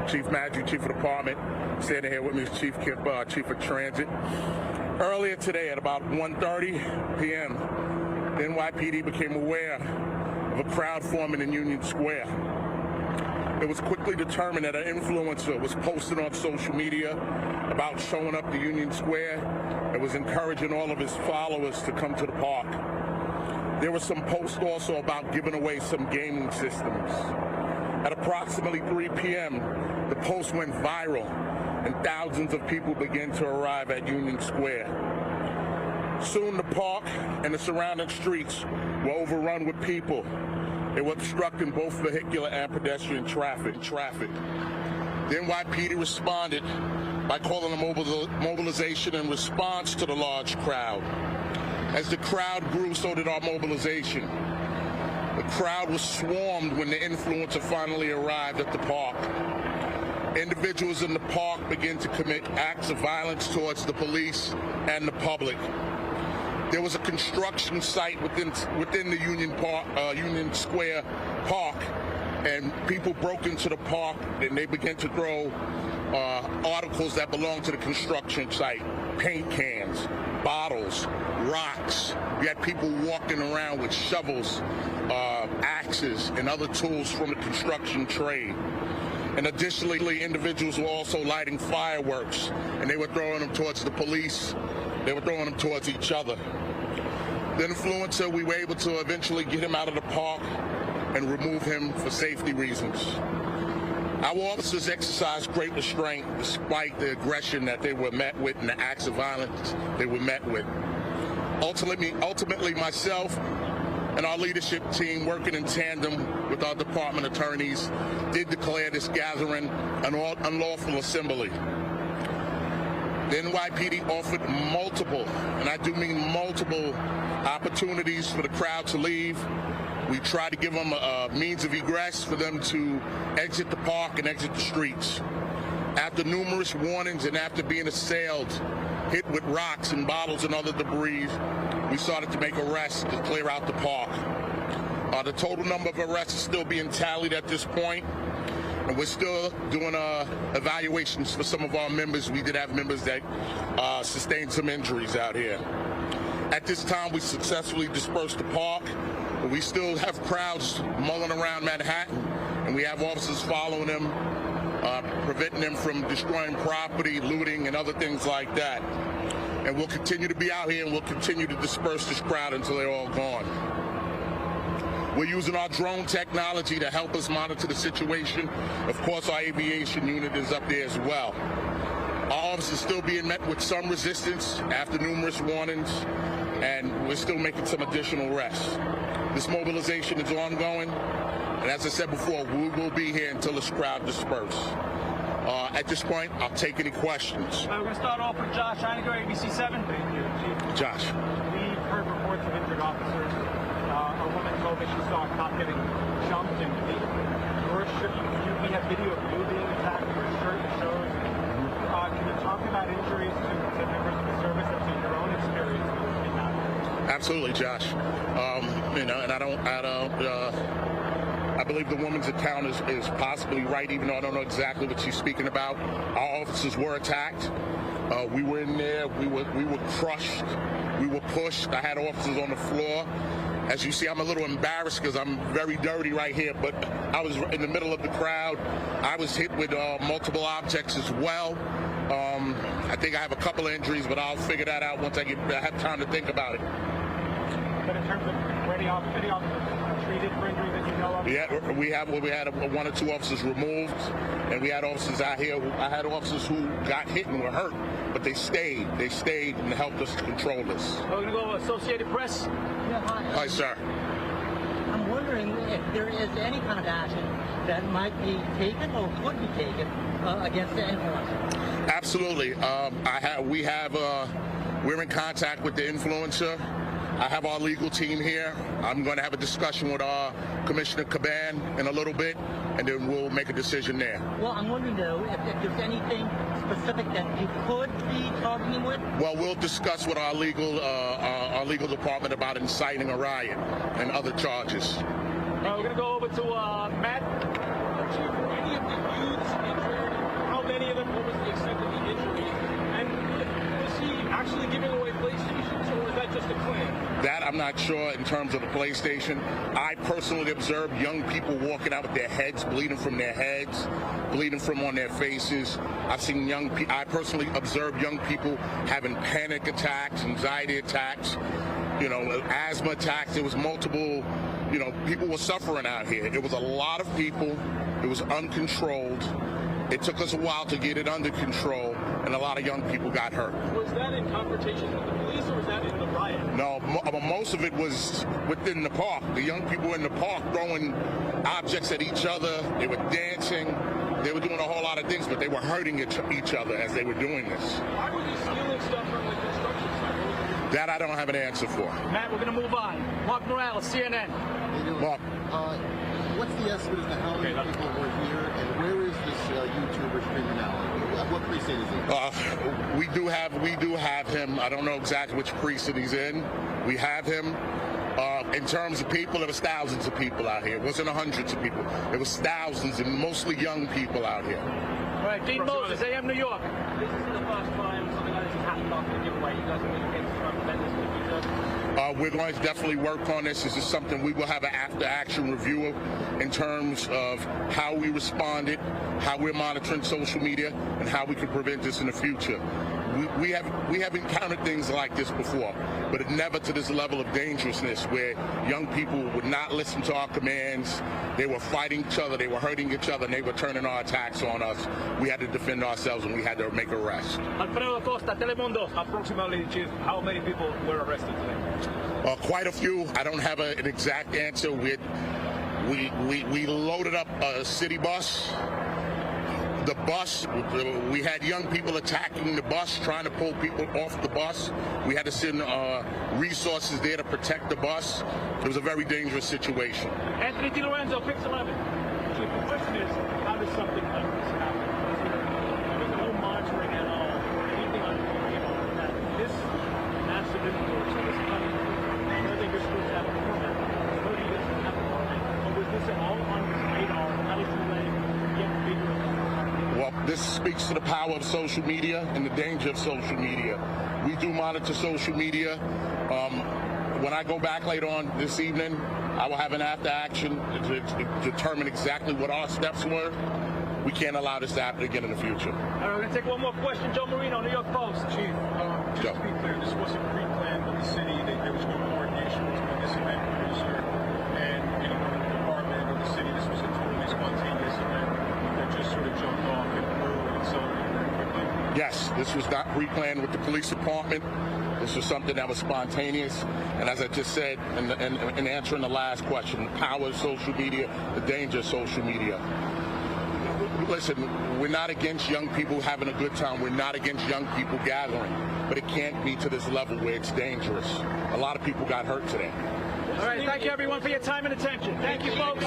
Chief Matthew, Chief of Department. Standing here with me is Chief Kip, Chief of Transit. Earlier today at about 1:30 p.m., the NYPD became aware of a crowd forming in Union Square. It was quickly determined that an influencer was posting on social media about showing up to Union Square and was encouraging all of his followers to come to the park. There were some posts also about giving away some gaming systems. At approximately 3 p.m., the post went viral and thousands of people began to arrive at Union Square. Soon the park and the surrounding streets were overrun with people. They were obstructing both vehicular and pedestrian traffic. The NYPD responded by calling a mobilization in response to the large crowd. As the crowd grew, so did our mobilization. The crowd was swarmed when the influencer finally arrived at the park. Individuals in the park began to commit acts of violence towards the police and the public. There was a construction site within the Union Square Park, and people broke into the park and they began to throw articles that belonged to the construction site: paint cans, bottles, rocks. We had people walking around with shovels, axes, and other tools from the construction trade. And additionally, individuals were also lighting fireworks, and they were throwing them towards the police. They were throwing them towards each other. The influencer, we were able to eventually get him out of the park and remove him for safety reasons. Our officers exercised great restraint despite the aggression that they were met with and the acts of violence they were met with. Ultimately, myself and our leadership team, working in tandem with our department attorneys, did declare this gathering an unlawful assembly. The NYPD offered multiple, and I do mean multiple, opportunities for the crowd to leave. We tried to give them a means of egress for them to exit the park and exit the streets. After numerous warnings and after being assailed, hit with rocks and bottles and other debris, we started to make arrests to clear out the park. The total number of arrests is still being tallied at this point, and we're still doing evaluations for some of our members. We did have members that sustained some injuries out here. At this time, we successfully dispersed the park, but we still have crowds mulling around Manhattan, and we have officers following them, preventing them from destroying property, looting, and other things like that. And we'll continue to be out here, and we'll continue to disperse this crowd until they're all gone. We're using our drone technology to help us monitor the situation. Of course, our aviation unit is up there as well. Our officers still being met with some resistance after numerous warnings, and we're still making some additional arrests. This mobilization is ongoing, and as I said before, we will be here until this crowd disperses. At this point, I'll take any questions. We're going to start off with Josh Einiger, ABC 7. Thank you, Chief. Josh. We've heard reports of injured officers. A woman told me she saw a cop getting jumped and beat. We have video of you being attacked. Your shirt shows. Can you talk about injuries to members of the service and to your own experience in that? Absolutely, Josh. I believe the woman's account is possibly right, even though I don't know exactly what she's speaking about. Our officers were attacked. We were in there. We were crushed. We were pushed. I had officers on the floor. As you see, I'm a little embarrassed because I'm very dirty right here, but I was in the middle of the crowd. I was hit with multiple objects as well. I think I have a couple of injuries, but I'll figure that out once I have time to think about it. But in terms of any officers treated for injuries that you know of? Yeah, we had one or two officers removed, and we had officers out here. I had officers who got hit and were hurt, but they stayed. They stayed and helped us to control this. We're going to go Associated Press. Yeah, hi. Hi, sir. I'm wondering if there is any kind of action that might be taken or could be taken against the influencer. Absolutely. We're in contact with the influencer. I have our legal team here. I'm going to have a discussion with our Commissioner Caban in a little bit, and then we'll make a decision there. Well, I'm wondering, though, if there's anything specific that you could be charging him with? Well, we'll discuss with our legal department about inciting a riot and other charges. We're going to go over to Matt. Chief, any of the youths actually giving away PlayStations, or is that just a claim? That I'm not sure in terms of the PlayStation. I personally observed young people walking out with their heads bleeding from their heads, bleeding from on their faces. I've seen I personally observed young people having panic attacks, anxiety attacks, asthma attacks. There was multiple, people were suffering out here. It was a lot of people. It was uncontrolled. It took us a while to get it under control, and a lot of young people got hurt. Was that in confrontation with the police, or was that in the riot? No, most of it was within the park. The young people in the park throwing objects at each other. They were dancing. They were doing a whole lot of things, but they were hurting each other as they were doing this. Why were they stealing stuff from the construction site? That I don't have an answer for. Matt, we're going to move on. Mark Morales, CNN. Mark. What's the estimate as to how many people were here, and where is this YouTuber streaming now? What precinct is he? We do have him. I don't know exactly which precinct he's in. We have him. In terms of people, there was thousands of people out here. It wasn't hundreds of people. It was thousands, and mostly young people out here. All right, Dean Moses, AM New York. This is the first time something like this has happened after the giveaway. You guys are really against trying to prevent this in the future? We're going to definitely work on this. This is something we will have an after-action review of in terms of how we responded, how we're monitoring social media, and how we can prevent this in the future. We have encountered things like this before, but it never to this level of dangerousness where young people would not listen to our commands. They were fighting each other, they were hurting each other, and they were turning our attacks on us. We had to defend ourselves, and we had to make arrests. Alfredo Costa, Telemundo. Approximately, Chief, how many people were arrested today? Quite a few. I don't have an exact answer. We loaded up a city bus. The bus, we had young people attacking the bus, trying to pull people off the bus. We had to send resources there to protect the bus. It was a very dangerous situation. Anthony DiLorenzo, Pix 11. Chief, the question is, how does something like this happen? There's no monitoring at all, anything on that this massive influence on this country. I know that you're supposed to have a format. I know that you guys have a format. But was this all on his radar? How did you let it get bigger? Well, this speaks to the power of social media and the danger of social media. We do monitor social media. When I go back later on this evening, I will have an after action to determine exactly what our steps were. We can't allow this to happen again in the future. All right, we're going to take one more question. Joe Marino, New York Post. Chief, just to be clear, this wasn't pre-planned with the city. There was no coordination between this event producer and the department or the city. This was a totally spontaneous event that just sort of jumped off and grew and accelerated very quickly. Yes, this was not pre-planned with the police department. This was something that was spontaneous. And as I just said in answering the last question, the power of social media, the danger of social media. Listen, we're not against young people having a good time. We're not against young people gathering. But it can't be to this level where it's dangerous. A lot of people got hurt today. All right, thank you everyone for your time and attention. Thank you, folks.